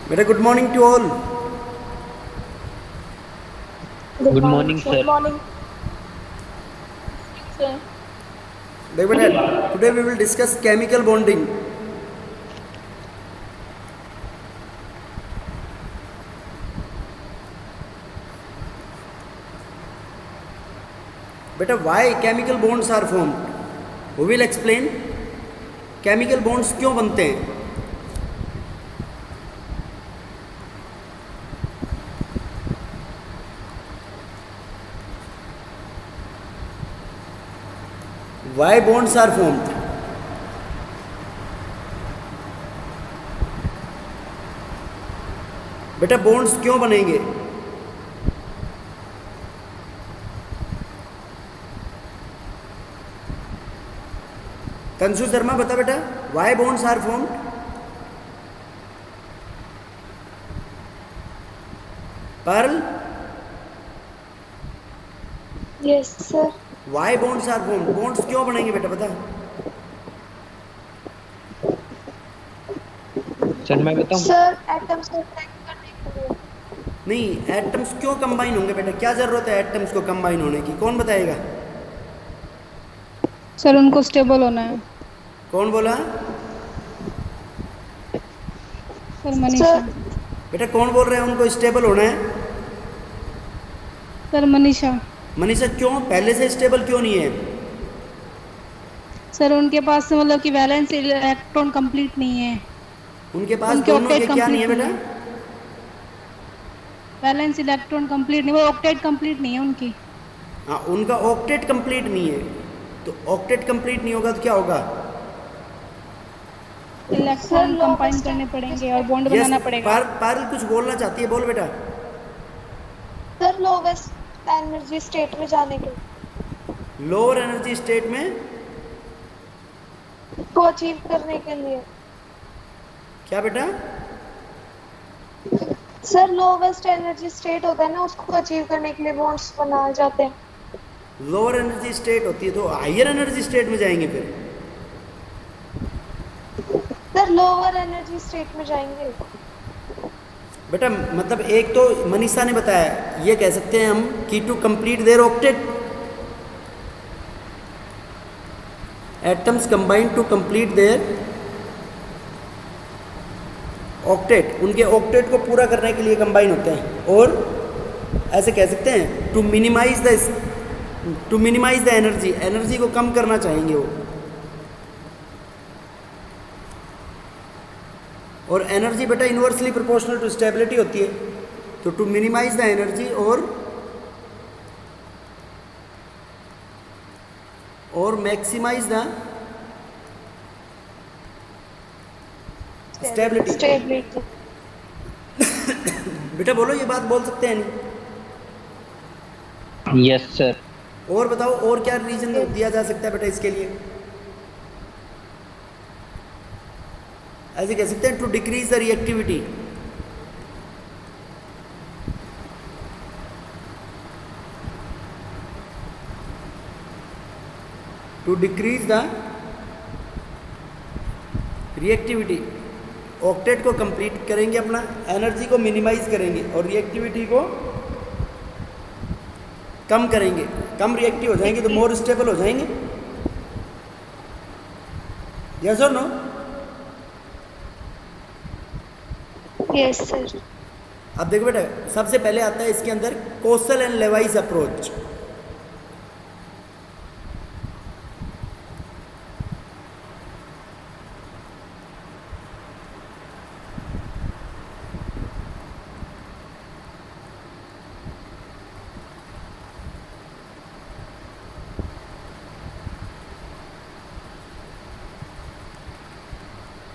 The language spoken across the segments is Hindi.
बेटा good morning to all. Good Good morning, morning, sir. sir. Good morning, Sir. देख बेटा, today we will discuss chemical bonding. बेटा why chemical bonds are formed, we will explain chemical bonds क्यों बनते हैं। Why bonds are formed. बेटा बॉन्ड्स क्यों बनेंगे? तंशु शर्मा बता बेटा, why bonds are formed? Pearl, yes, sir. Why bonds are formed, bonds क्यों बनेंगे बेटा बता। सर मैं बताऊं? Sir, atoms को connect करने के लिए. नहीं, एटम्स क्यों कंबाइन होंगे बेटा, क्या जरूरत है एटम्स को कंबाइन होने की, कौन बताएगा? सर उनको स्टेबल होना है। कौन बोला? सर मनीषा। बेटा कौन बोल रहे हैं उनको स्टेबल होना है? सर मनीषा। मनीषा क्यों, पहले से स्टेबल क्यों नहीं है? सर उनके पास मतलब कि वैलेंस इलेक्ट्रॉन कंप्लीट नहीं है। उनके पास उनके दोनों ऑक्टेट के क्या नहीं है कंप्लीट बेटा? नहीं है। वैलेंस इलेक्ट्रॉन कंप्लीट नहीं, वो ऑक्टेट कंप्लीट नहीं है उनकी। हाँ, उनका ऑक्टेट कंप्लीट नहीं है, तो ऑक्टेट कंप्लीट नहीं होगा तो क्या होगा? Sir, इलेक्ट्रॉन कंबाइन lowest करने energy पड़ेंगे और state. बॉन्ड यस, बनाना पड़ेगा। पारुल कुछ बोलना चाहती है, बोल बेटा। Sir, lowest energy state में जाने के लोअर एनर्जी स्टेट में को अचीव करने के लिए. क्या बेटा? Sir, lowest energy state होता है ना, उसको अचीव करने के लिए bonds बनाए जाते हैं. लोअर एनर्जी स्टेट होती है तो हायर एनर्जी स्टेट में जाएंगे फिर। Sir, lower energy state में जाएंगे. बेटा मतलब एक तो मनीषा ने बताया, ये कह सकते हैं हम कि to complete their octet, atoms combine to complete their octet, उनके ऑक्टेट को पूरा करने के लिए कंबाइन होते हैं। और ऐसे कह सकते हैं to minimise the energy, energy को कम करना चाहेंगे वो। और एनर्जी बेटा इन्वर्सली प्रोपोर्शनल टू स्टेबिलिटी होती है, तो टू मिनिमाइज द एनर्जी और मैक्सिमाइज द स्टेबिलिटी। Stability. बेटा बोलो, ये बात बोल सकते हैं नहीं? Yes sir. और बताओ, और क्या रीजन दिया जा सकता है बेटा इसके लिए? ऐसे कह सकते हैं to decrease the reactivity, to decrease the reactivity. Octet को कंप्लीट करेंगे, अपना एनर्जी को मिनिमाइज करेंगे और रिएक्टिविटी को कम करेंगे। कम रिएक्टिव हो जाएंगे तो मोर स्टेबल हो जाएंगे। यस और नो? Yes, sir. अब देखो बेटा, सबसे पहले आता है इसके अंदर Kossel and Lewis approach.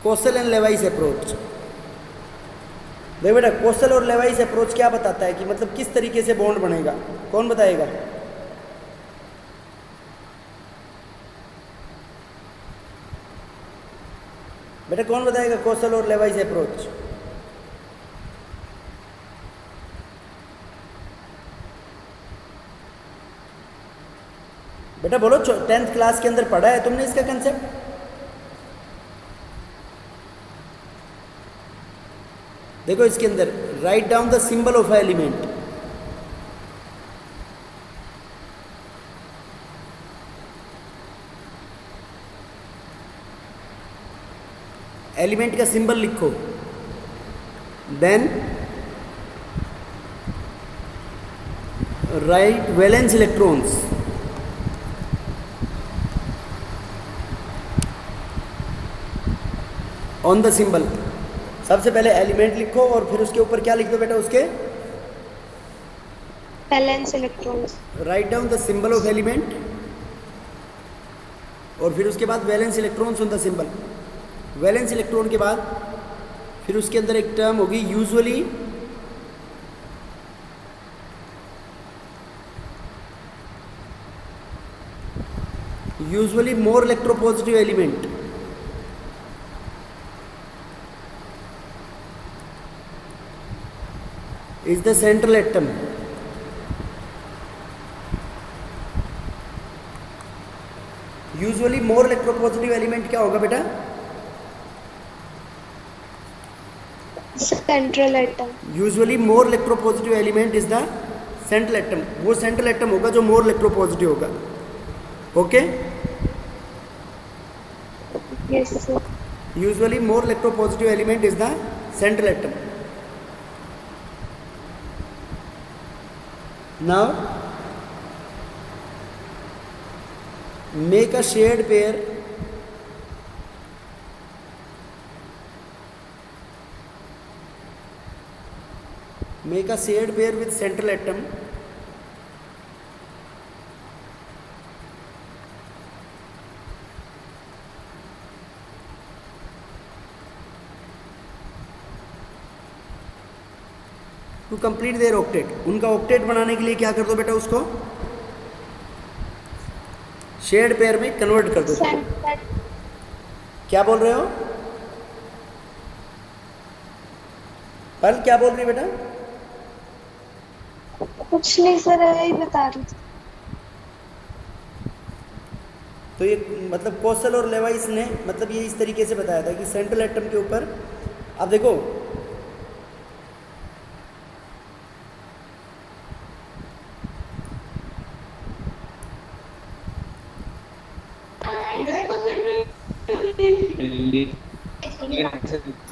Kossel and Lewis approach. देखो बेटा, कोसल और लेवाइस अप्रोच क्या बताता है कि मतलब किस तरीके से बॉन्ड बनेगा, कौन बताएगा? बेटा कौन बताएगा कोसल और लेवाइस अप्रोच? बेटा बोलो, 10th क्लास के अंदर पढ़ा है तुमने इसका कंसेप्ट? देखो इसके अंदर write down the symbol of element. Element का सिंबल लिखो, then write valence electrons. On the symbol, सबसे पहले एलिमेंट लिखो और फिर उसके ऊपर क्या लिख दो बेटा, उसके valence electrons. Right down the symbol of element और फिर उसके बाद valence electrons on the symbol. Valence electron के बाद फिर उसके अंदर एक टर्म होगी usually, more electropositive element. Is the central atom. Usually more electropositive element क्या होगा बेटा? Central atom. Usually more electropositive element is the central atom. वो सेंट्रल एटम होगा जो मोर इलेक्ट्रोपॉजिटिव होगा। Okay, yes sir. Usually more electropositive element is the central atom. Now make a shared pair with central atom to complete their octet। उनका octet बनाने के लिए क्या कर दो बेटा, उसको शेड पेयर में कन्वर्ट कर दो। क्या बोल रहे हो पर्ल, क्या बोल रही है बेटा? कुछ नहीं सर, यही बता रही थी। तो ये मतलब कौशल और लेवाइस ने मतलब ये इस तरीके से बताया था कि सेंट्रल एटम के ऊपर, अब देखो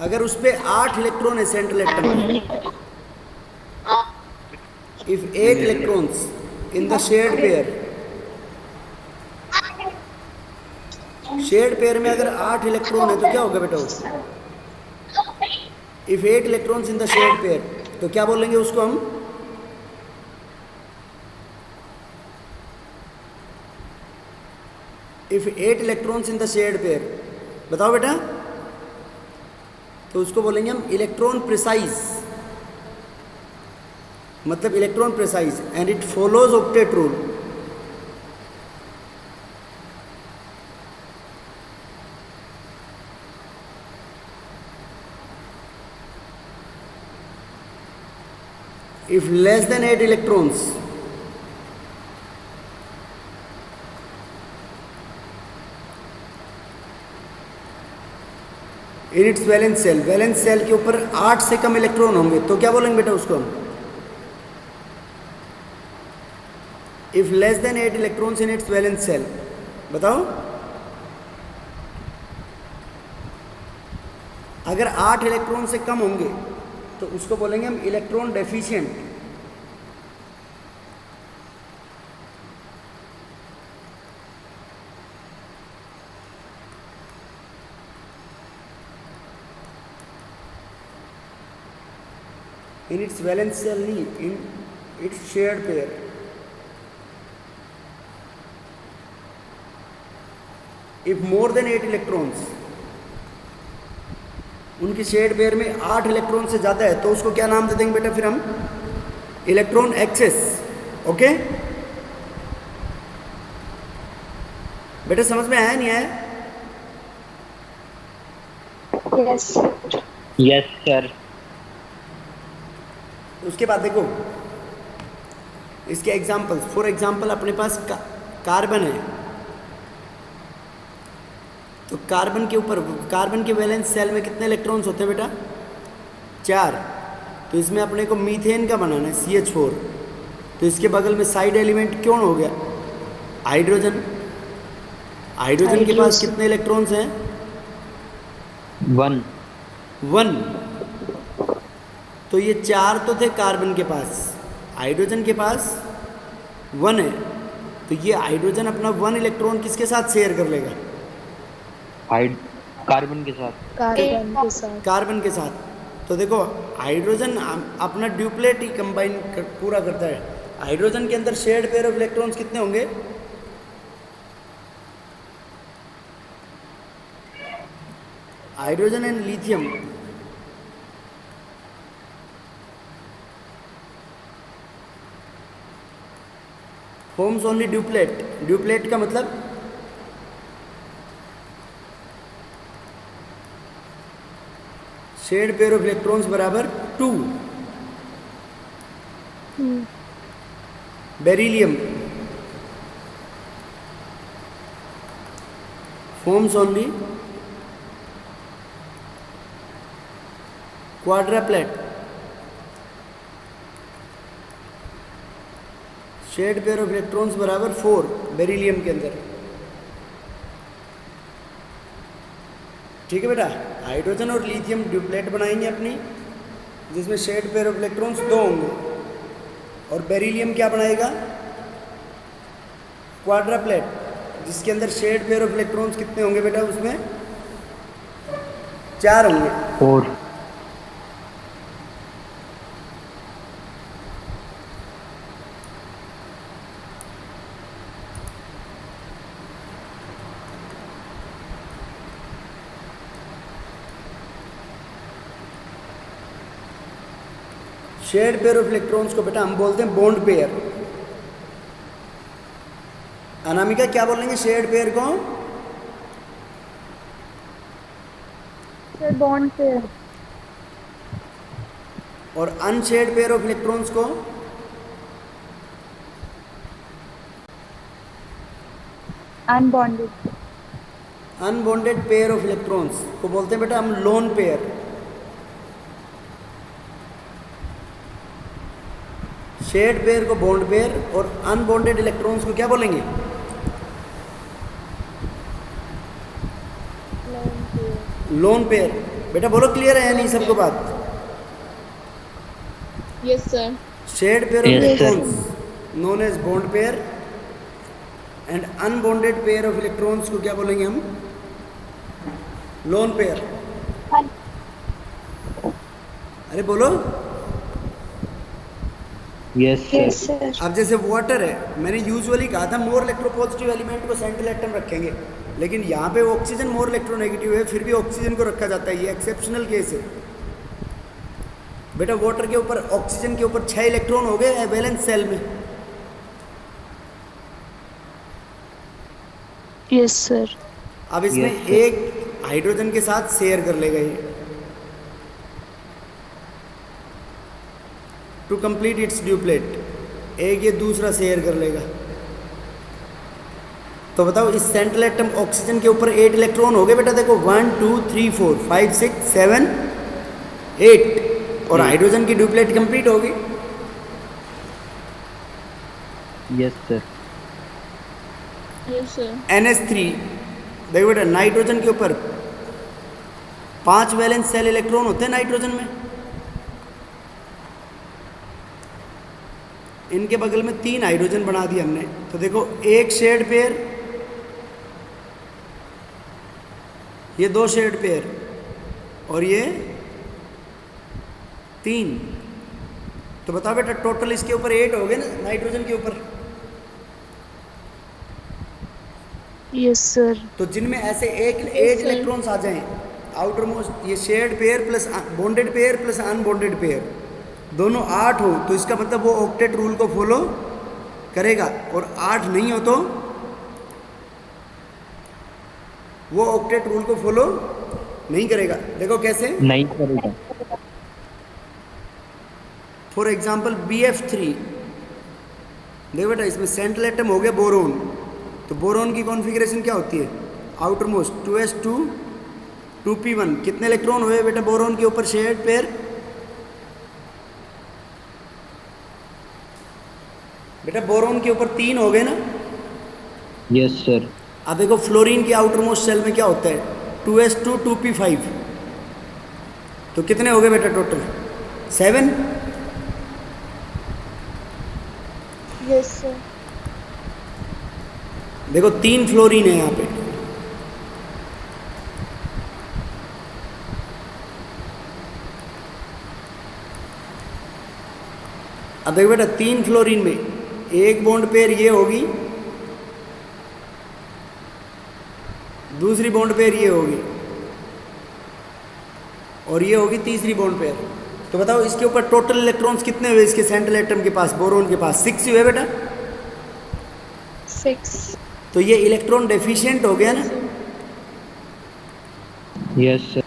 अगर उस पे 8 इलेक्ट्रॉन है सेंट्रल एटम में, if 8 electrons in the shared pair, shared pair में अगर 8 इलेक्ट्रॉन है तो क्या होगा बेटा? If 8 electrons in the shared pair तो क्या बोलेंगे उसको हम? If 8 electrons in the shared pair, बताओ बेटा, तो उसको बोलेंगे हम इलेक्ट्रॉन प्रिसाइज, मतलब electron precise, and it follows octet rule. if less than 8 electrons in its valence cell, valence shell के ऊपर 8 से कम इलेक्ट्रॉन होंगे तो क्या बोलेंगे बेटा उसको हम? if less than 8 electrons in its valence cell, बताओ। अगर 8 इलेक्ट्रॉन से कम होंगे तो उसको बोलेंगे हम electron deficient. in its valence cell नहीं, in its shared pair। if more than 8 electrons, उनकी शेड पेयर में 8 इलेक्ट्रॉन से ज़्यादा है तो उसको क्या नाम दे देंगे बेटा फिर हम? Electron access. ओके बेटा, समझ में आया नहीं आया? Yes yes sir. उसके बाद देखो इसके एग्जाम्पल्स। फॉर एग्जाम्पल अपने पास कार्बन है, तो कार्बन के ऊपर, कार्बन के वैलेंस सेल में कितने इलेक्ट्रॉन्स होते हैं बेटा? 4। तो इसमें अपने को मीथेन का बनाना है CH4। तो इसके बगल में साइड एलिमेंट कौन हो गया? हाइड्रोजन। हाइड्रोजन के पास कितने इलेक्ट्रॉन्स हैं? 1 1। तो ये 4 तो थे कार्बन के पास, हाइड्रोजन के पास 1 है। तो ये हाइड्रोजन अपना 1 इलेक्ट्रॉन किसके साथ शेयर कर लेगा? कार्बन के साथ। कार्बन के साथ। कार्बन के साथ। तो देखो हाइड्रोजन अपना ड्यूप्लेट ही कंबाइन पूरा करता है। हाइड्रोजन के अंदर शेयर्ड पेयर ऑफ इलेक्ट्रॉन्स कितने होंगे? Hydrogen and lithium forms only duplet. Duplet का मतलब शेयर्ड पेयर ऑफ इलेक्ट्रॉन्स बराबर 2। Beryllium forms only quadruplet. Shared pair of electrons बराबर 4 बेरिलियम के अंदर। ठीक है बेटा, हाइड्रोजन और लिथियम ड्यूप्लेट बनाएंगे अपनी, जिसमें शेयर्ड पेयर ऑफ इलेक्ट्रॉन्स 2 होंगे। और बेरिलियम क्या बनाएगा? क्वाड्रप्लेट, जिसके अंदर शेयर्ड पेयर ऑफ इलेक्ट्रॉन्स कितने होंगे बेटा? उसमें 4 होंगे। 4 शेयर्ड पेयर ऑफ इलेक्ट्रॉन्स को बेटा हम बोलते हैं बॉन्ड पेयर। अनामिका क्या बोलेंगे शेयर्ड पेयर को? Sir bond pair. और अनशेयर्ड पेयर ऑफ इलेक्ट्रॉन्स को? Unbonded. Unbonded pair of electrons को बोलते हैं बेटा हम लोन पेयर। शेयर्ड पेयर को बॉन्ड पेयर और अनबॉन्डेड इलेक्ट्रॉन्स को क्या बोलेंगे? Lone pair. बेटा बोलो क्लियर है या नहीं सबको बात? Yes sir. Shared pair of Yes, sir. Electrons known as bond pair and unbonded pair of electrons को क्या बोलेंगे हम? Lone pair. अरे बोलो। Yes yes sir. सर। अब जैसे वाटर है, मैंने यूजुअली कहा था मोर इलेक्ट्रोपॉजिटिव एलिमेंट को सेंट्रल एटम रखेंगे, लेकिन यहाँ पे ऑक्सीजन मोर इलेक्ट्रोनेगेटिव है, फिर भी ऑक्सीजन को रखा जाता है। ये एक्सेप्शनल केस है बेटा। वाटर के ऊपर ऑक्सीजन के ऊपर 6 इलेक्ट्रॉन हो गए वैलेंस सेल में। Yes sir. अब इसमें Yes, sir. एक हाइड्रोजन के साथ शेयर कर लेगा ये टू कंप्लीट इट्स ड्यूप्लेट। एक ये दूसरा शेयर कर लेगा। तो बताओ इस सेंट्रल एटम ऑक्सीजन के ऊपर 8 इलेक्ट्रॉन हो गए बेटा। देखो 1 2 3 4 5 6 7 8 और हाइड्रोजन की ड्यूप्लेट कंप्लीट होगी। Yes sir. Yes sir. NH3 देखो बेटा, नाइट्रोजन के ऊपर 5 वैलेंस सेल इलेक्ट्रॉन होते हैं नाइट्रोजन में। इनके बगल में 3 हाइड्रोजन बना दिए हमने। तो देखो एक शेयर्ड पेयर, ये 2 शेयर्ड पेयर और ये 3। तो बताओ बेटा टोटल इसके ऊपर 8 हो गए ना नाइट्रोजन के ऊपर। Yes sir. तो जिनमें ऐसे 8 इलेक्ट्रॉन्स आ जाएं आउटर मोस्ट, ये shared pair plus bonded pair plus unbonded pair दोनों 8 हो, तो इसका मतलब वो ऑक्टेट रूल को फॉलो करेगा। और 8 नहीं हो तो वो ऑक्टेट रूल को फॉलो नहीं करेगा। देखो कैसे, नहीं करेगा। फॉर एग्जाम्पल BF3 देखो बेटा, इसमें सेंट्रल एटम हो गया बोरोन। तो बोरोन की कॉन्फ़िगरेशन क्या होती है? Outer most 2s2 2p1। कितने इलेक्ट्रॉन हुए बेटा बोरोन के ऊपर शेयर्ड पेयर? बेटा बोरोन के ऊपर 3 हो गए ना। Yes sir. अब देखो फ्लोरीन के आउटर मोस्ट शेल में क्या होता है, 2s2 2p5, तो कितने हो गए बेटा टोटल, 7। Yes sir. देखो 3 फ्लोरीन है यहाँ पे, अब देखो बेटा 3 फ्लोरीन में एक बॉन्ड पेयर ये होगी, दूसरी बॉन्ड पेयर ये होगी, और ये होगी तीसरी बॉन्ड पेयर। तो बताओ इसके ऊपर टोटल इलेक्ट्रॉन्स कितने हुए इसके सेंट्रल एटम के पास, बोरोन के पास 6 हुए बेटा। 6। तो ये इलेक्ट्रॉन डेफिशिएंट हो गया ना। Yes sir.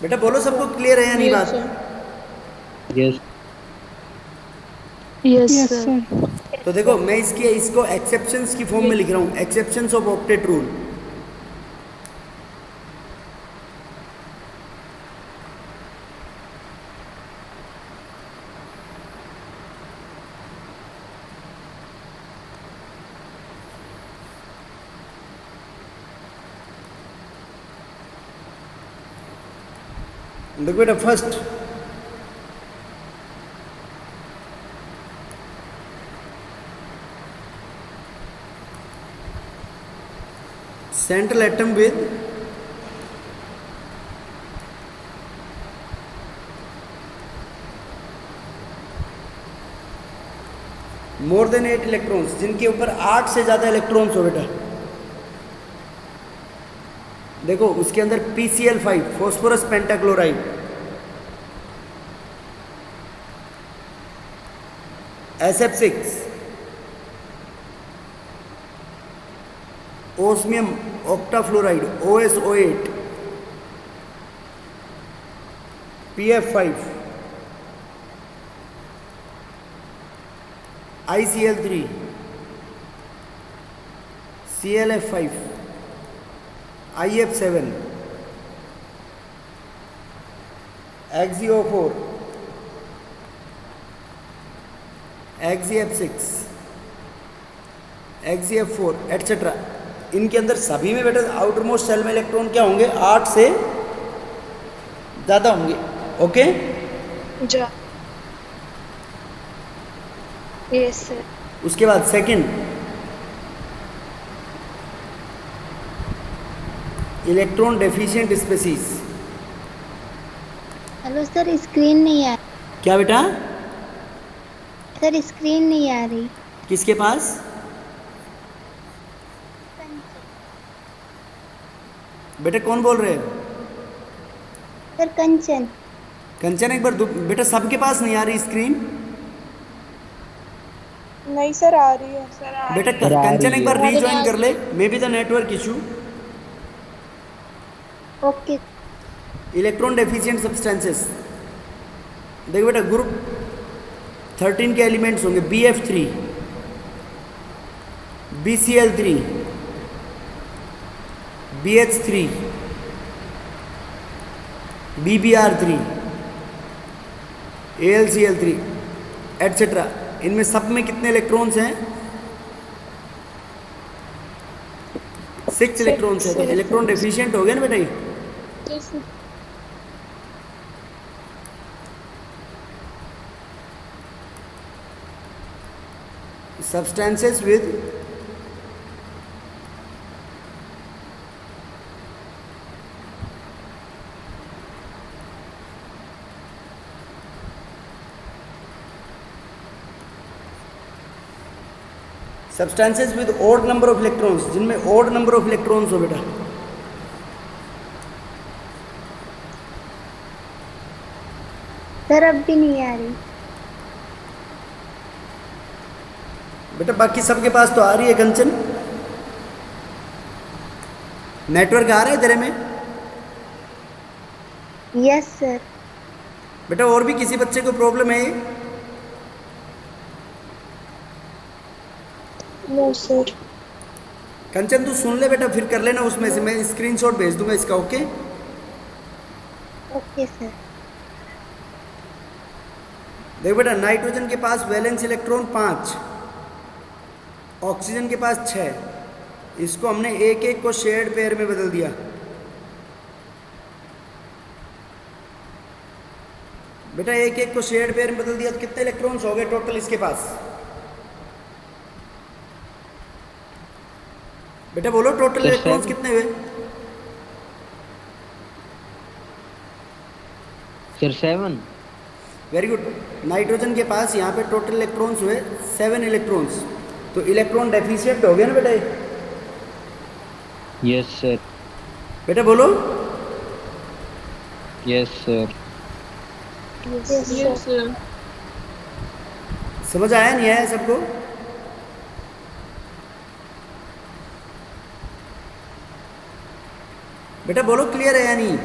बेटा बोलो सबको क्लियर है या नहीं बात। Yes. Yes yes sir. Sir. तो देखो मैं इसको एक्सेप्शंस की फॉर्म में लिख रहा हूँ, एक्सेप्शंस ऑफ ऑक्टेट रूल। देखो बेटा first, central atom with more than 8 electrons, जिनके ऊपर 8 से ज़्यादा इलेक्ट्रॉन्स हो बेटा। देखो उसके अंदर PCl5 phosphorus pentachloride, SF6 osmium octafluoride OSO8, PF5, ICl3, ClF5, IF7, XeO4, XeF6, XeF4 etcetera. इनके अंदर सभी में बेटा आउटर मोस्ट सेल में इलेक्ट्रॉन क्या होंगे, 8 से ज़्यादा होंगे। ओके जा। Yes sir. उसके बाद second, electron deficient species. Hello sir, screen नहीं आ क्या बेटा, सर स्क्रीन नहीं आ रही। किसके पास, बेटा कौन बोल रहे हैं, सर कंचन। कंचन एक बार बेटा सबके पास नहीं आ रही स्क्रीन। नहीं सर आ रही है सर। बेटा सर, आ कंचन रही एक बार है। रीज्वाइन कर ले, may be the network issue. Okay. Electron deficient substances, देखो बेटा ग्रुप 13 के एलिमेंट्स होंगे, BF3, BCl3, BH3, BBr3, AlCl3 etcetera. इनमें सब में कितने इलेक्ट्रॉन्स हैं, 6 इलेक्ट्रॉन्स हैं। तो इलेक्ट्रॉन डेफिशिएंट हो गया ना बेटा ये। Substances with odd number of electrons, जिनमें odd number of electrons हो बेटा। सर अब भी नहीं आ रही। बेटा बाकी सबके पास तो आ रही है कंचन, नेटवर्क आ रहा है तेरे में। Yes sir. बेटा और भी किसी बच्चे को प्रॉब्लम है ये? No sir. कंचन तू सुन ले बेटा, फिर कर लेना उसमें से, मैं स्क्रीनशॉट भेज दूंगा इसका। Okay okay sir. देख बेटा, नाइट्रोजन के पास वैलेंस इलेक्ट्रॉन 5, ऑक्सीजन के पास 6, इसको हमने एक एक को शेयर्ड पेयर में बदल दिया। बेटा एक एक को शेयर्ड पेयर में बदल दिया तो कितने इलेक्ट्रॉन्स हो गए टोटल इसके पास? बेटा बोलो टोटल सर, इलेक्ट्रॉन्स 7। कितने हुए? सर 7। Very good. नाइट्रोजन के पास यहाँ पे टोटल इलेक्ट्रॉन्स हुए 7 इलेक्ट्रॉन्स। तो इलेक्ट्रॉन डेफिशिएंट हो गया ना बेटा ये? Yes sir. बेटा बोलो। Yes sir. Yes, sir. समझ आया नहीं आया सबको? बेटा बोलो क्लियर है या नहीं?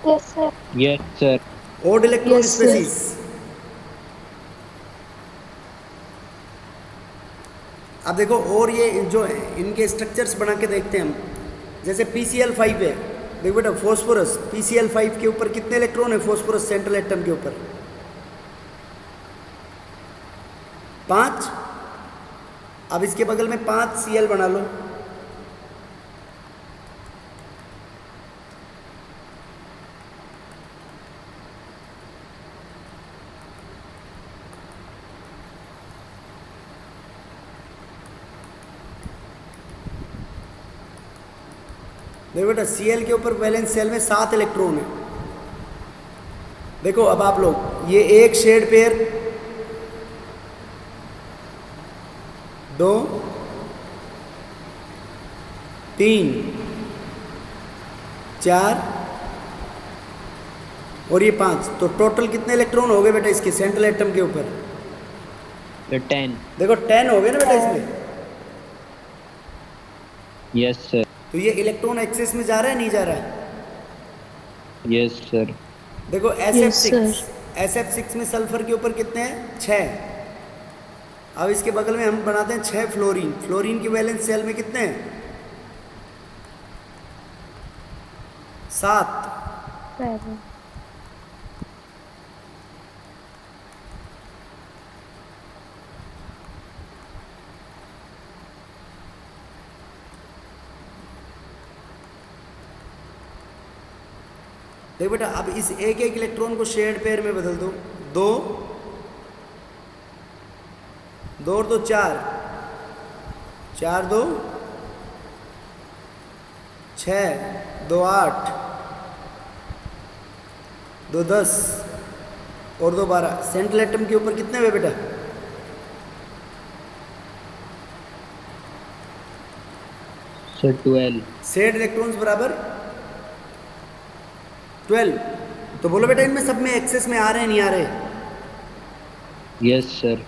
Yes, sir. Yes sir. Odd electron Yes, sir. Species. अब देखो और ये जो इनके स्ट्रक्चर्स बना के देखते हैं हम। जैसे PCl5 है, देखो बेटा फॉस्फोरस PCl5 के ऊपर कितने इलेक्ट्रॉन है? फॉस्फोरस सेंट्रल एटम के ऊपर 5। अब इसके बगल में 5 Cl बना लो। देखो बेटा Cl के ऊपर वैलेंस शेल में 7 इलेक्ट्रॉन है। देखो अब आप लोग ये एक शेड पेयर, 2 3 4 और ये 5, तो टोटल कितने इलेक्ट्रॉन हो गए बेटा इसके सेंट्रल एटम के ऊपर? 10। देखो 10 हो गए ना बेटा इसमें। Yes sir. तो ये इलेक्ट्रॉन एक्सेस में जा रहा है नहीं जा रहा है? Yes sir. देखो Yes, SF6, SF6 में सल्फर के ऊपर कितने हैं? 6। अब इसके बगल में हम बनाते हैं 6 फ्लोरीन। फ्लोरीन की वैलेंस शेल में कितने हैं? 7। 7. देखो बेटा अब इस एक एक इलेक्ट्रॉन को शेयर्ड पेयर में बदल दो। 2 2 और 2 4, 4 2 6, 2 8, 2 10 और 2 12। सेंट्रल एटम के ऊपर कितने हुए बेटा? सर 12। शेयर्ड इलेक्ट्रॉन्स बराबर 12। तो बोलो बेटा इनमें सब में एक्सेस में आ रहे हैं नहीं आ रहे? Yes sir.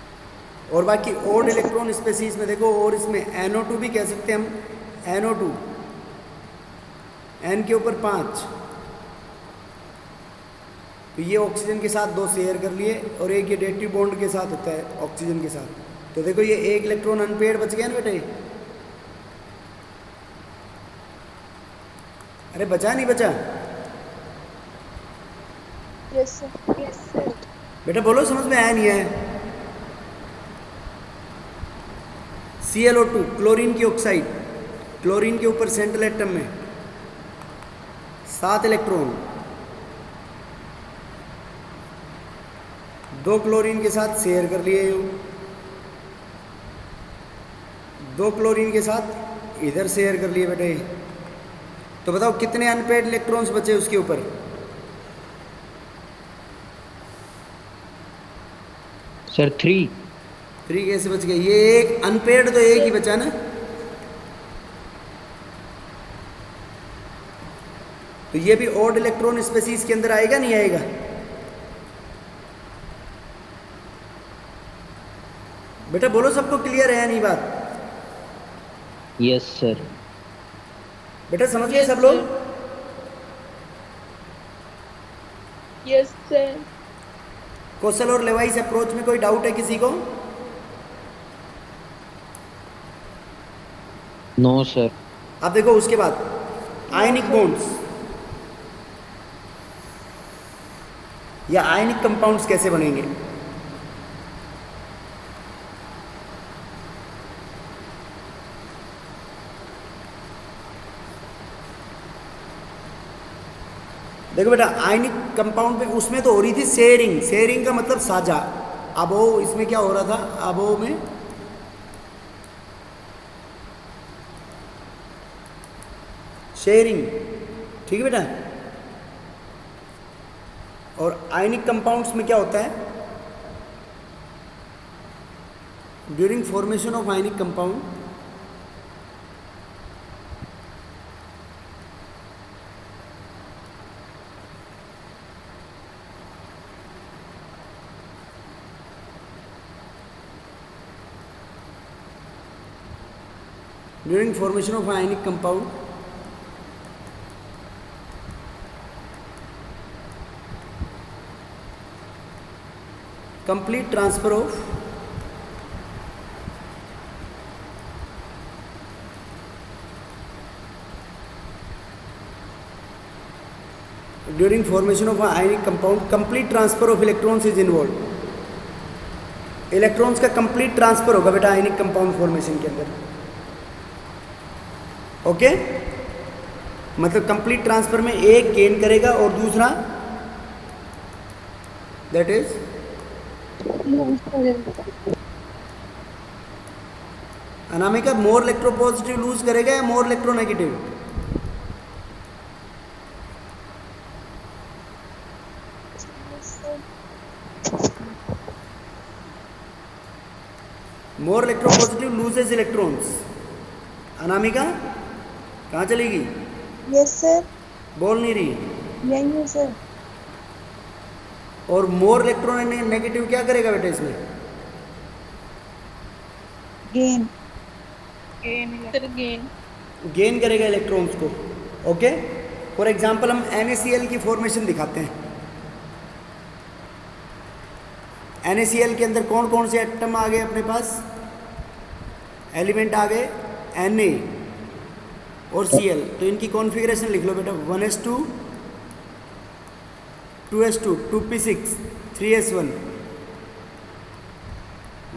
और बाकी ओड इलेक्ट्रॉन स्पेसीज में देखो, और इसमें NO2 भी कह सकते हैं हम। NO2 N के ऊपर 5, तो ये ऑक्सीजन के साथ 2 शेयर कर लिए और एक ये डेटिव बॉन्ड के साथ होता है ऑक्सीजन के साथ। तो देखो ये एक इलेक्ट्रॉन अनपेयर्ड बच गया ना बेटा ये? अरे बचा नहीं बचा? Yes, sir. Yes, sir. बेटा बोलो समझ में आया नहीं आया? ClO2 क्लोरीन की ऑक्साइड, क्लोरीन के ऊपर सेंट्रल एटम में 7 इलेक्ट्रॉन, 2 क्लोरीन के साथ शेयर कर लिए, 2 क्लोरीन के साथ इधर शेयर कर लिए बेटे। तो बताओ कितने अनपेड इलेक्ट्रॉन्स बचे उसके ऊपर? सर 3। 3 कैसे बच गए? ये एक अनपेड तो एक ही बचा ना। तो ये भी ऑड इलेक्ट्रॉन स्पेसीज के अंदर आएगा नहीं आएगा? बेटा बोलो सबको क्लियर है या नहीं बात? Yes sir. बेटा समझ गए सब लोग? Yes, sir. कौशल और लेवाइस अप्रोच में कोई डाउट है किसी को? No sir. अब देखो उसके बाद आयनिक बॉन्ड्स या आयनिक कंपाउंड्स कैसे बनेंगे? देखो बेटा आयनिक कंपाउंड में उसमें तो हो रही थी शेयरिंग, शेयरिंग का मतलब साझा। अब वो इसमें क्या हो रहा था, अब वो में शेयरिंग, ठीक है बेटा। और आयनिक कंपाउंड्स में क्या होता है, during formation of ionic compound during formation of ionic compound complete transfer of during formation of ionic compound complete transfer of electrons is involved। Electrons का कंप्लीट ट्रांसफर होगा बेटा आयनिक कंपाउंड फॉर्मेशन के अंदर, ओके। मतलब कंप्लीट ट्रांसफर में एक गेन करेगा और दूसरा that is Anamika more electropositive lose करेगा या more electronegative? More electropositive loses electrons. Anamika कहाँ चलेगी? Yes sir. बोल नहीं रही। यही है सर। और मोर इलेक्ट्रॉन नेगेटिव क्या करेगा बेटा इसमें? गेन गेन करेगा इलेक्ट्रॉन्स को, ओके। फॉर एग्जांपल हम NaCl की फॉर्मेशन दिखाते हैं। NaCl के अंदर कौन कौन से एटम आ गए अपने पास, एलिमेंट आ गए Na और Cl। तो इनकी कॉन्फ़िगरेशन लिख लो बेटा, 1s2 2s2 2p6 3s1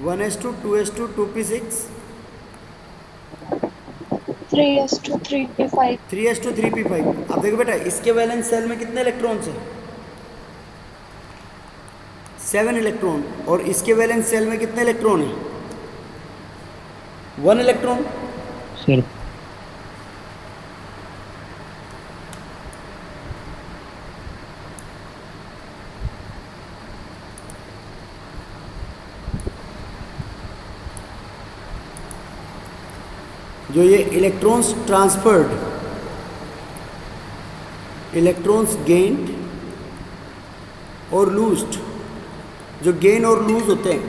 1s2 2s2 2p6 3s2 3p5 3s2 3p5। अब देखो बेटा इसके वैलेंस सेल में कितने इलेक्ट्रॉन्स हैं? 7 इलेक्ट्रॉन। और इसके वैलेंस सेल में कितने इलेक्ट्रॉन हैं? 1 इलेक्ट्रॉन। सर जो ये इलेक्ट्रॉन्स ट्रांसफर्ड, इलेक्ट्रॉन्स गेन्ड और लूज्ड, जो गेन और लूज होते हैं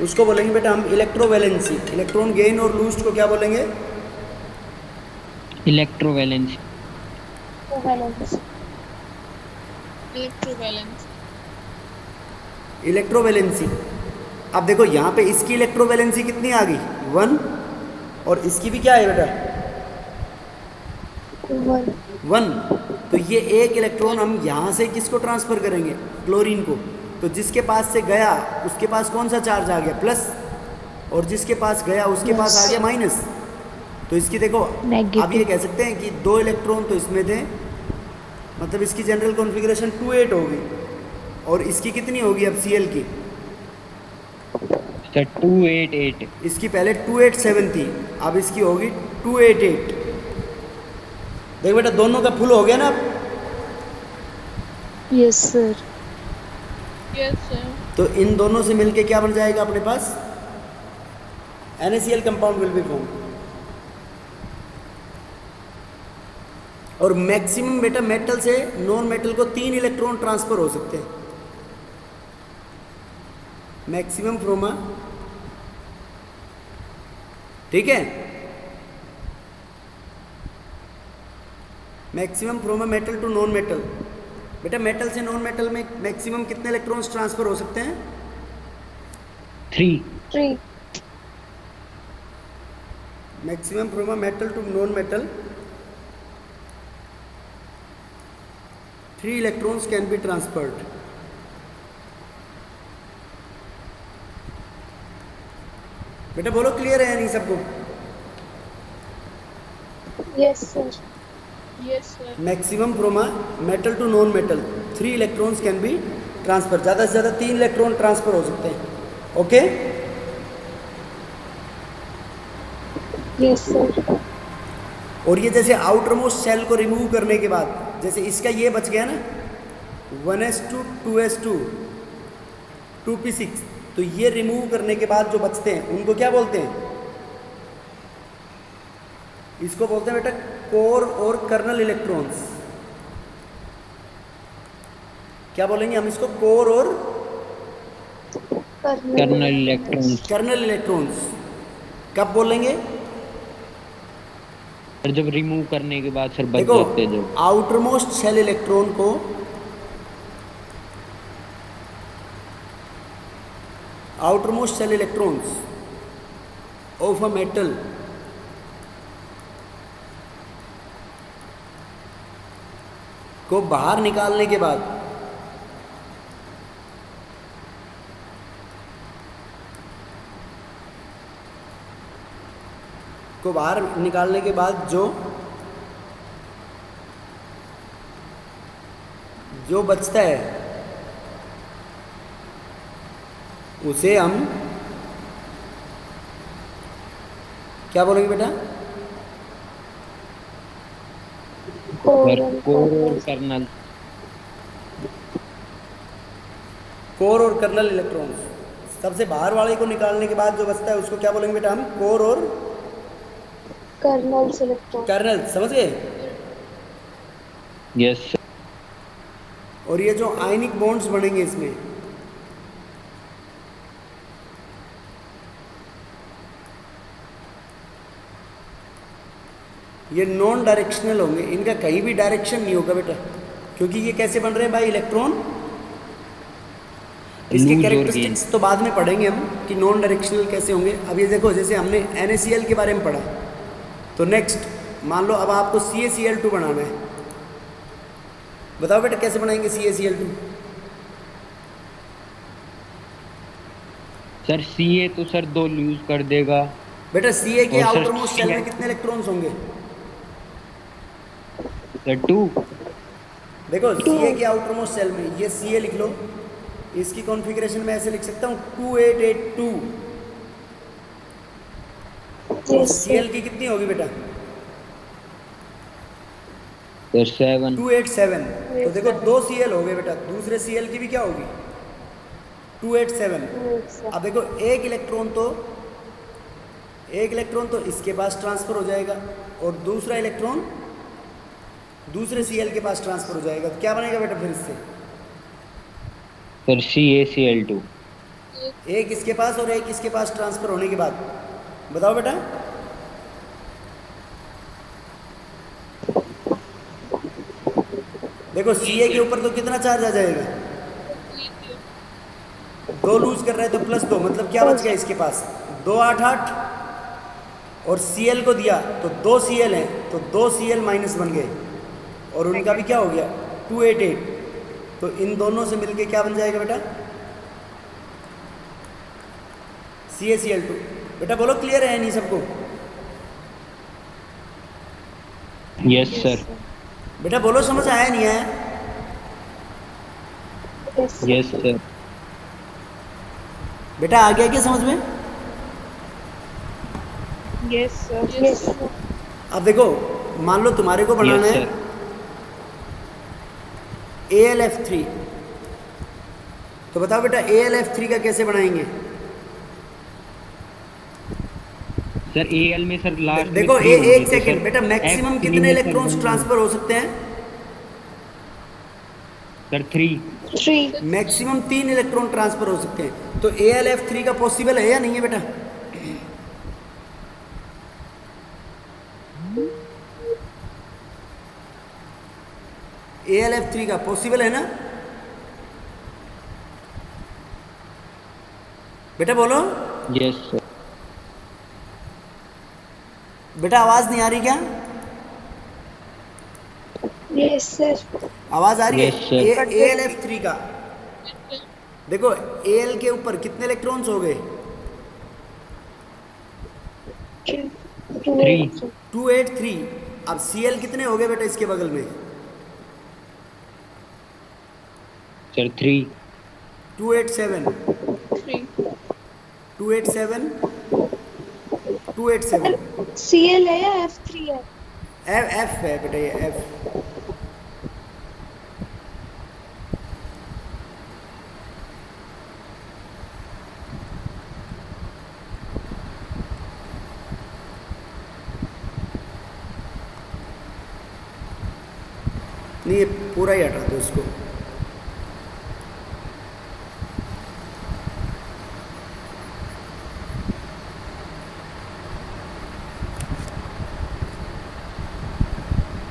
उसको बोलेंगे बेटा हम इलेक्ट्रोवैलेंसी। इलेक्ट्रॉन गेन और लूज्ड को क्या बोलेंगे? इलेक्ट्रोवैलेंसी। इलेक्ट्रोवैलेंसी। अब देखो यहाँ पे इसकी इलेक्ट्रोवैलेंसी कितनी आ गई? 1। और इसकी भी क्या है बेटा? 1। तो ये एक इलेक्ट्रॉन हम यहाँ से किसको ट्रांसफर करेंगे? क्लोरीन को। तो जिसके पास से गया उसके पास कौन सा चार्ज आ गया? प्लस। और जिसके पास गया उसके पास आ गया माइनस। तो इसकी देखो अब ये कह सकते हैं कि 2 इलेक्ट्रॉन तो इसमें थे, मतलब इसकी जनरल कॉन्फ़िगरेशन 2s8 होगी। और इसकी कितनी होगी अब Cl की? सर 288। इसकी पहले 287 थी, अब इसकी होगी 288। देखो बेटा दोनों का फुल हो गया ना अब? Yes sir. तो इन दोनों से मिलके क्या बन जाएगा अपने पास? NaCl compound will be form. और मैक्सिमम बेटा मेटल से नॉन मेटल को 3 इलेक्ट्रॉन ट्रांसफर हो सकते हैं। मैक्सिमम फ्रोम, ठीक है, maximum from metal to non metal. बेटा मेटल से नॉन मेटल में मैक्सिमम कितने इलेक्ट्रॉन्स ट्रांसफर हो सकते हैं? 3। Maximum from metal to non metal 3 electrons can be transferred. बेटा बोलो क्लियर है या नहीं सबको? Yes sir. Yes, sir. Maximum from a metal to non metal 3 electrons can be transfer, ज़्यादा से ज़्यादा 3 इलेक्ट्रॉन ट्रांसफर हो सकते हैं। Okay Yes, sir. और ये जैसे आउटर मोस्ट सेल को रिमूव करने के बाद, जैसे इसका ये बच गया ना 1s2 2s2 2p6, तो ये रिमूव करने के बाद जो बचते हैं उनको क्या बोलते हैं? इसको बोलते हैं बेटा कोर और कर्नल इलेक्ट्रॉन्स। क्या बोलेंगे हम इसको? कोर और कर्नल इलेक्ट्रॉन्स। Colonel electrons. कब बोलेंगे? और जब रिमूव करने के बाद सर बच देखो जाते हैं जब। आउटर मोस्ट सेल इलेक्ट्रॉन को outermost cell electrons of a metal को बाहर निकालने के बाद जो बचता है उसे हम क्या बोलेंगे बेटा? कोर और कर्नल। कोर और कर्नल इलेक्ट्रॉन्स। सबसे बाहर वाले को निकालने के बाद जो बचता है उसको क्या बोलेंगे बेटा हम? कोर और कर्नल इलेक्ट्रॉन। कर्नल। समझ गए? Yes sir. और ये जो आयनिक बॉन्ड्स बनेंगे इसमें, ये नॉन डायरेक्शनल होंगे, इनका कहीं भी डायरेक्शन नहीं होगा बेटा, क्योंकि ये कैसे बन रहे हैं भाई? इलेक्ट्रॉन। इसके कैरेक्टरिस्टिक्स तो बाद में पढ़ेंगे हम कि नॉन डायरेक्शनल कैसे होंगे। अब ये देखो, जैसे हमने NaCl के बारे में पढ़ा, तो नेक्स्ट मान लो अब आपको CaCl2 बनाना है। बताओ बेटा कैसे बनाएंगे CaCl2? सर Ca तो सर 2 लूज कर देगा बेटा Ca के और सर आउटर मोस्ट सेल में Cl कितने इलेक्ट्रॉन्स होंगे? सर 2। देखो Ca के आउटर मोस्ट सेल में ये Ca लिख लो, इसकी कॉन्फ़िगरेशन में ऐसे लिख सकता हूँ 2882। तो Cl की कितनी होगी बेटा? सर 7। 287। तो देखो 2 Cl हो गए बेटा, दूसरे Cl की भी क्या होगी? 287। अब देखो एक इलेक्ट्रॉन तो इसके पास ट्रांसफर हो जाएगा और दूसरा इलेक्ट्रॉन दूसरे Cl के पास ट्रांसफर हो जाएगा। तो क्या बनेगा बेटा फिर इससे? Sir CaCl2। एक इसके पास और एक इसके पास ट्रांसफर होने के बाद बताओ बेटा। देखो Ca के ऊपर तो कितना चार्ज आ जाएगा? 2 लूज कर रहे हैं तो +2, मतलब क्या बच गया इसके पास? 288। और Cl को दिया तो 2 Cl हैं, तो 2 Cl माइनस बन गए और उनका भी क्या हो गया? 288। तो इन दोनों से मिलके क्या बन जाएगा बेटा? CaCl2। बेटा बोलो क्लियर है नहीं सबको? Yes sir. बेटा बोलो समझ आया नहीं आया? Yes sir. बेटा आ गया क्या समझ में? Yes, sir. Yes, sir. अब देखो मान लो तुम्हारे को बनाना यस है सर। AlF3, तो बताओ बेटा AlF3 का कैसे बनाएंगे? सर Al में सर लास्ट में देखो 3 होंगे, एक तो सेकंड सर बेटा, मैक्सिमम F3 कितने में सर इलेक्ट्रॉन्स ट्रांसफर हो सकते हैं? सर 3। 3. मैक्सिमम 3 इलेक्ट्रॉन ट्रांसफर हो सकते हैं। तो AlF3 का पॉसिबल है या नहीं है बेटा? AlF3 का पॉसिबल है ना बेटा? बोलो यस सर। बेटा, आवाज नहीं आ रही क्या? Yes, sir. आवाज आ रही Yes, sir. है? AlF3 का देखो, Al के ऊपर कितने इलेक्ट्रॉन्स हो गए? 3। 283। अब Cl कितने हो गए बेटा इसके बगल में? सर 3 287 3 287 287 Cl है या F3 है? F है बेटा, ये F। नहीं, ये पूरा ही हटा दो इसको।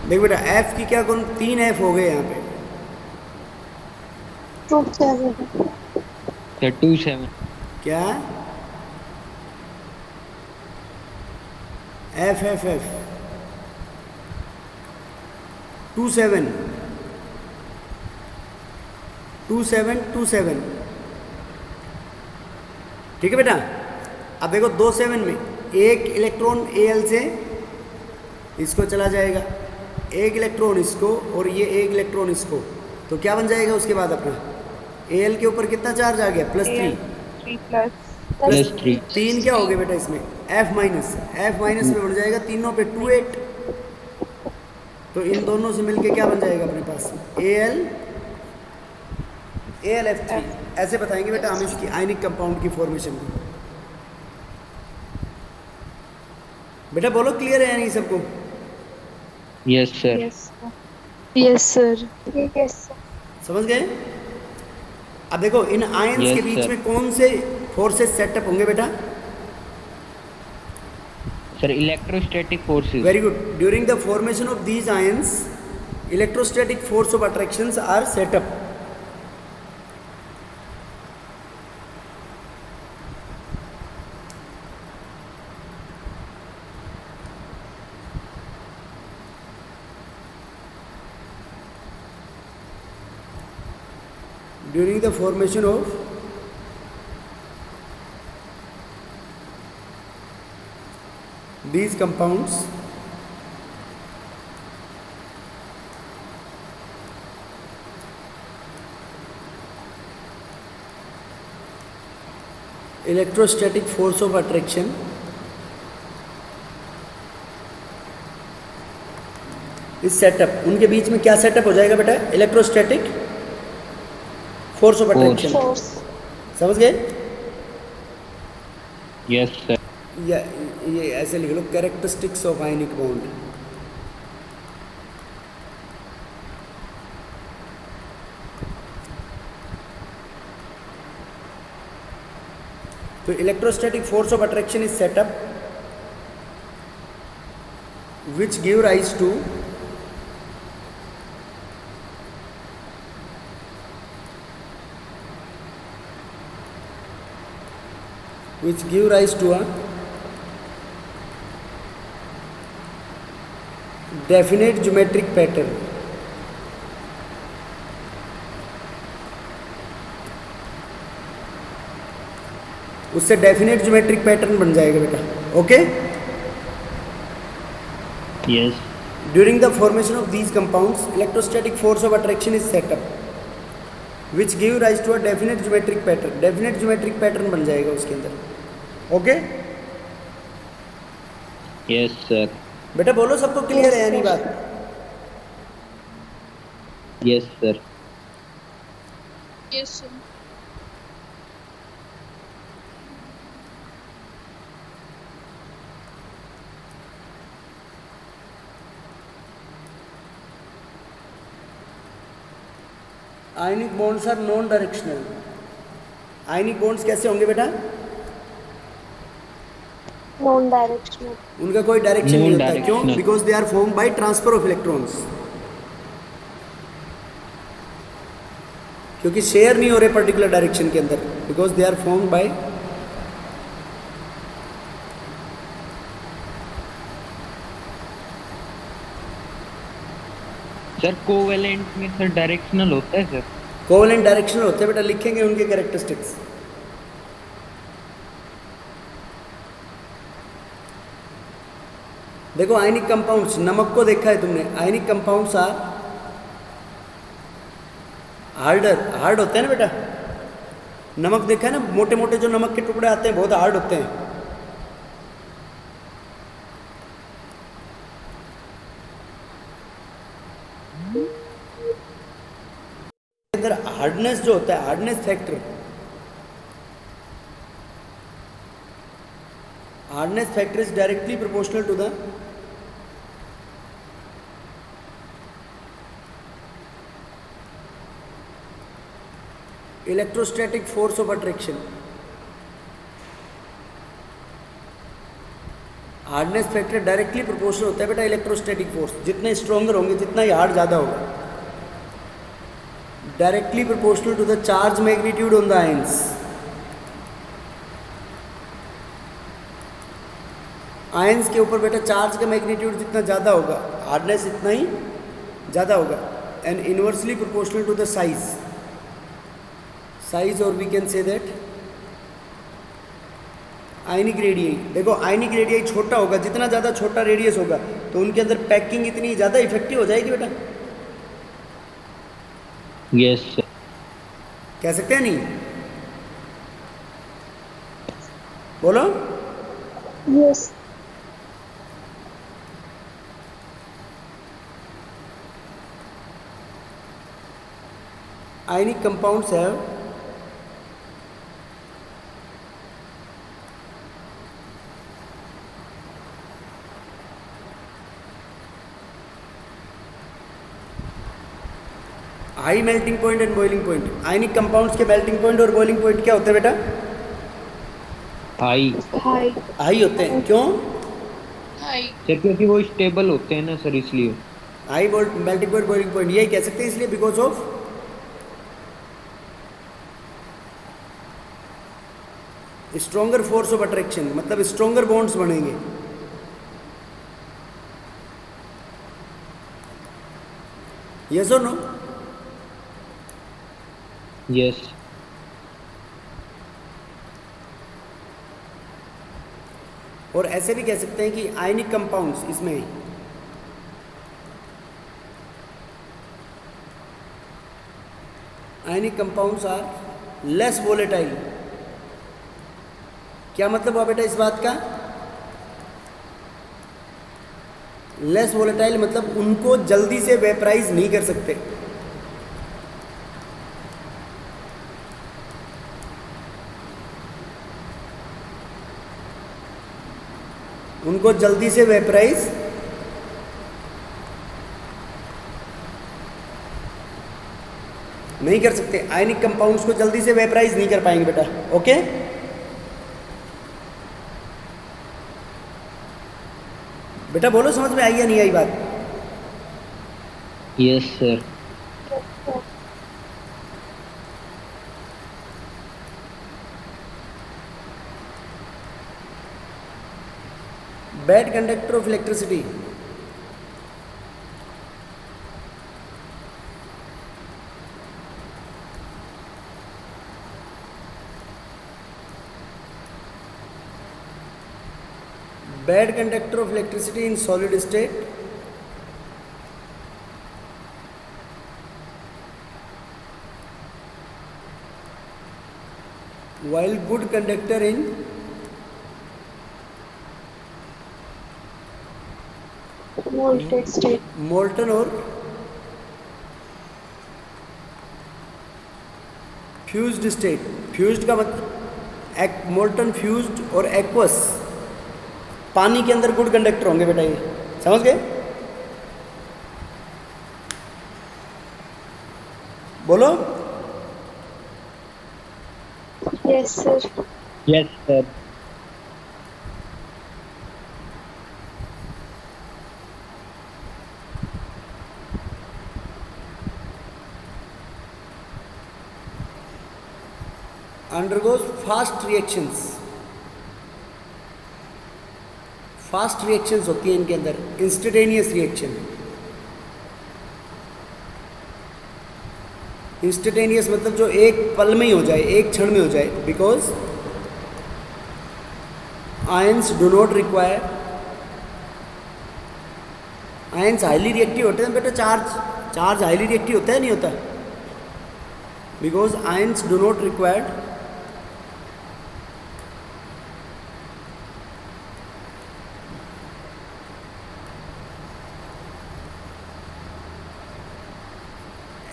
देख बेटा, F की क्या कौन 3 F हो गए यहाँ पे। ट्रू 7 सर 27 क्या? F F F 27 27 27। ठीक है बेटा। अब देखो 27 में एक इलेक्ट्रॉन Al से इसको चला जाएगा, एक इलेक्ट्रॉन इसको, और ये एक इलेक्ट्रॉन इसको, तो क्या बन जाएगा उसके बाद अपना? Al के ऊपर कितना चार्ज आ गया? +3 +3 3 क्या हो गया बेटा इसमें? F माइनस में बढ़ जाएगा तीनों पे 28। तो इन दोनों से मिलके क्या बन जाएगा अपने पास? AlF3। ऐसे बताएंगे बेटा हम इसकी आयनिक कंपाउंड की फॉर्मेशन को। बेटा बोलो, क्लियर है नहीं सबको? Yes sir. Yes sir. Yes समझ गए? अब देखो इन आयंस Yes, के बीच sir. में कौन से फोर्सेस सेटअप होंगे बेटा? Sir electrostatic forces. Very good. During the formation of these ions electrostatic force of attractions are set up. During the formation of these compounds, electrostatic force of attraction is set up। उनके बीच में क्या सेटअप हो जाएगा बेटा? Electrostatic force of attraction. Force समझ गए? Yes sir. या ये ऐसे लिख लो, कैरेक्टरिस्टिक्स ऑफ आयनिक बॉन्ड। तो electrostatic force of attraction is setup which give rise to a definite geometric pattern। उससे डेफिनेट ज्योमेट्रिक पैटर्न बन जाएगा बेटा। Okay. Yes. During the formation of these compounds, electrostatic force of attraction is set up, which give rise to a definite geometric pattern। Definite geometric pattern बन जाएगा उसके अंदर। Okay yes sir. बेटा बोलो, सबको क्लियर है यानी बात? Yes sir. Yes sir. Ionic bonds are non directional. Ionic bonds कैसे होंगे बेटा? Non directional. उनका कोई डायरेक्शन नहीं होता। क्यों? Non-directional। Because they are form by transfer of electrons. क्योंकि शेयर नहीं हो रहे पर्टिकुलर डायरेक्शन के अंदर, because they are form by sir covalent में सर डायरेक्शनल होता है सर? कोवेलेंट डायरेक्शनल होते हैं बेटा, लिखेंगे उनके कैरेक्टरिस्टिक्स। देखो आयनिक कंपाउंड्स, नमक को देखा है तुमने, आयनिक कंपाउंड्स आर हार्ड होते हैं ना बेटा। नमक देखा है ना, मोटे मोटे जो नमक के टुकड़े आते हैं बहुत हार्ड होते हैं। अंदर हार्डनेस जो होता है, hardness factor is directly proportional to the electrostatic force of attraction. Hardness factor directly proportional होता है बेटा इलेक्ट्रोस्टैटिक फोर्स, जितने स्ट्रोंगर होंगे जितना ही हार्ड ज़्यादा होगा, directly proportional to the charge magnitude on the ions. Ions के ऊपर बेटा चार्ज का मैग्नीट्यूड जितना ज़्यादा होगा, हार्डनेस इतना ही ज़्यादा होगा, and inversely proportional to the size और we can say that ionic radii. देखो आयनिक रेडियई छोटा होगा, जितना ज़्यादा छोटा रेडियस होगा तो उनके अंदर पैकिंग इतनी ज़्यादा इफेक्टिव हो जाएगी बेटा। Yes sir. कह सकते हैं नहीं? बोलो। Yes. Ionic compounds have high melting point and boiling point. Ionic compounds के मेल्टिंग पॉइंट और बॉइलिंग पॉइंट क्या होते हैं बेटा? हाई हाई होते हैं। क्यों? सर क्योंकि वो स्टेबल होते हैं ना सर, इसलिए। High melting point boiling point यही कह सकते हैं, इसलिए because of stronger force of attraction, मतलब स्ट्रोंगर बॉन्ड्स बनेंगे। यस और नो? यस। और ऐसे भी कह सकते हैं कि आयनिक कंपाउंड्स इसमें ionic compounds are less volatile. क्या मतलब हुआ बेटा इस बात का? लेस वोलेटाइल मतलब उनको जल्दी से वेपराइज नहीं कर सकते। उनको जल्दी से वेपराइज नहीं कर सकते। आयनिक कंपाउंड्स को जल्दी से वेपराइज नहीं कर पाएंगे बेटा। ओके? बेटा बोलो समझ में आई या नहीं आई बात? Yes sir. Bad conductor of electricity. Bad conductor of electricity in solid state. While good conductor in molten और फ्यूज्ड स्टेट। फ्यूज्ड का मतलब मोल्टन, फ्यूज्ड और एक्वस, पानी के अंदर गुड कंडक्टर होंगे बेटा। ये समझ गए? बोलो। Yes sir. Yes sir. undergoes fast reactions। Fast reactions होती है इनके अंदर, इंस्टेंटेनियस रिएक्शन। इंस्टेंटेनियस मतलब जो एक पल में ही हो जाए, एक क्षण में हो जाए, because ions do not require ions highly reactive होते हैं बेटा, चार्ज हाईली रिएक्टिव होता है नहीं होता, because ions do not required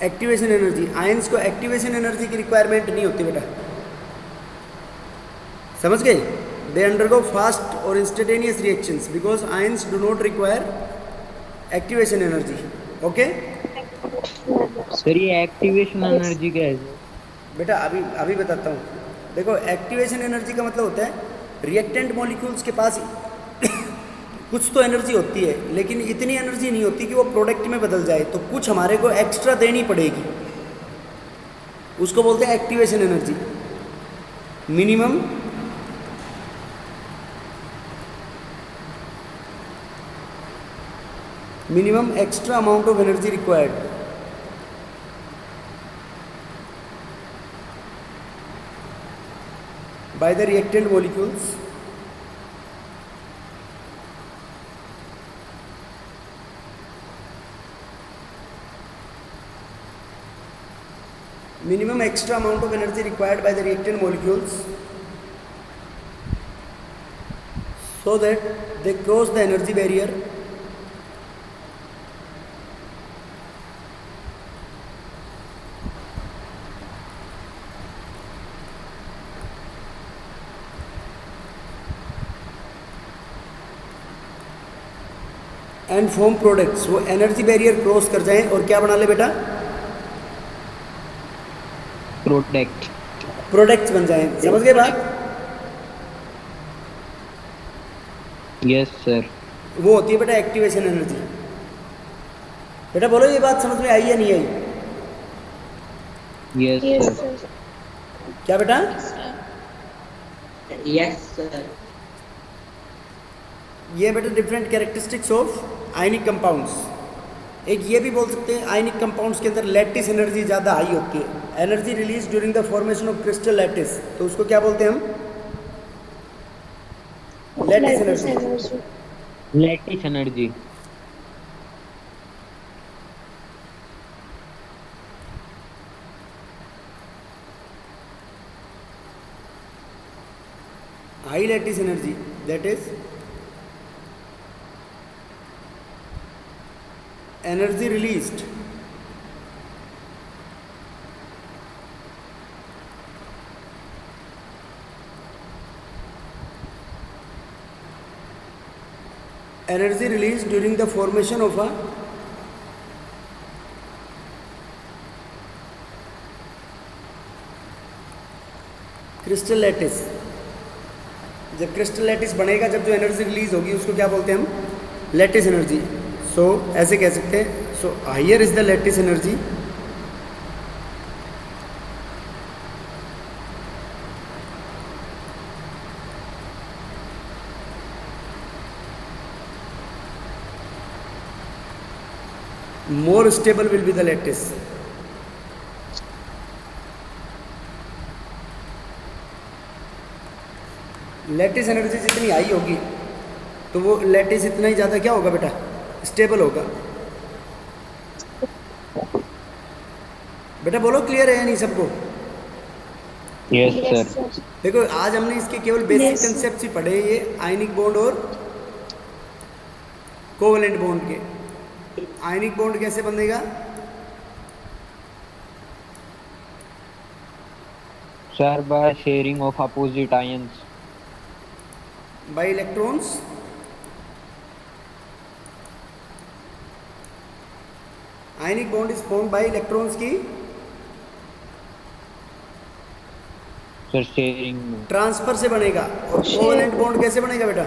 activation energy. Ions को एक्टिवेशन एनर्जी की रिक्वायरमेंट नहीं होती बेटा, समझ गए? दे अंडरगो फास्ट और instantaneous reactions because ions do not require activation energy. Okay sir ये एक्टिवेशन एनर्जी क्या है सर? बेटा अभी बताता हूँ। देखो एक्टिवेशन एनर्जी का मतलब होता है रिएक्टेंट मॉलिक्यूल्स के पास कुछ तो एनर्जी होती है, लेकिन इतनी एनर्जी नहीं होती कि वो प्रोडक्ट में बदल जाए, तो कुछ हमारे को एक्स्ट्रा देनी पड़ेगी, उसको बोलते हैं activation energy. Minimum extra amount of energy required by the reactant molecules minimum extra amount of energy required by the reactant molecules so that they cross the energy barrier and form products. वो एनर्जी बैरियर क्रॉस कर जाएं और क्या बना ले बेटा? प्रोडक्ट्स बन जाएं। समझ गए बात? Yes sir. वो होती है बेटा एक्टिवेशन एनर्जी। बेटा बोलो ये बात समझ में आई या नहीं आई? Yes sir. क्या बेटा? Yes sir. ये बेटा different characteristics of ionic compounds. एक ये भी बोल सकते हैं आयनिक कंपाउंड्स के अंदर लैटिस एनर्जी ज़्यादा हाई होती है, energy release during the formation of crystal lattice, तो उसको क्या बोलते हैं हम? Lattice energy. High lattice energy that is energy released during the formation of a crystal lattice. जब क्रिस्टल लैटिस बनेगा, जब जो एनर्जी रिलीज होगी उसको क्या बोलते हैं हम? Lattice energy. सो ऐसे कह सकते हैं, so higher is the lattice energy more stable will be the lattice. Lattice energy जितनी हाई होगी तो वो लैटिस इतना ही ज़्यादा क्या होगा बेटा? स्टेबल होगा। बेटा बोलो क्लियर है या नहीं सबको? Yes sir. देखो आज हमने इसके केवल बेसिक कंसेप्ट ही पढ़े, ये आयनिक बॉन्ड और कोवेलेंट बॉन्ड के। आयनिक बॉन्ड कैसे बनेगा? Sir by sharing of opposite ions bye electrons. Ionic bond is formed by electrons की सर शेयरिंग ट्रांसफर से बनेगा। और कोवेलेंट बॉन्ड कैसे बनेगा बेटा?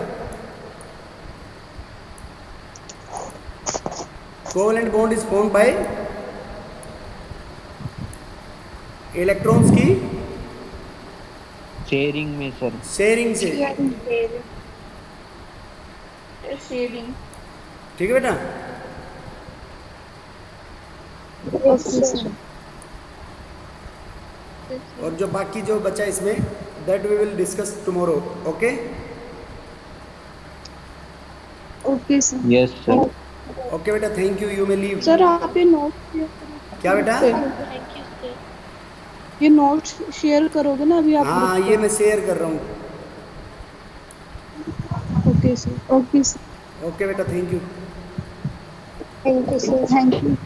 Covalent bond is formed by electrons की शेयरिंग में सर। शेयरिंग से। ठीक है बेटा? और जो बाकी जो बचा इसमें that we will discuss tomorrow. Okay okay sir. Yes sir. Okay बेटा, thank you, you may leave. Sir आप ये नोट क्या बेटा? ये नोट शेयर करोगे ना अभी आप? हाँ, ये मैं शेयर कर रहा हूँ। Okay sir. Okay sir. Okay बेटा, thank you. Thank you sir. Thank you.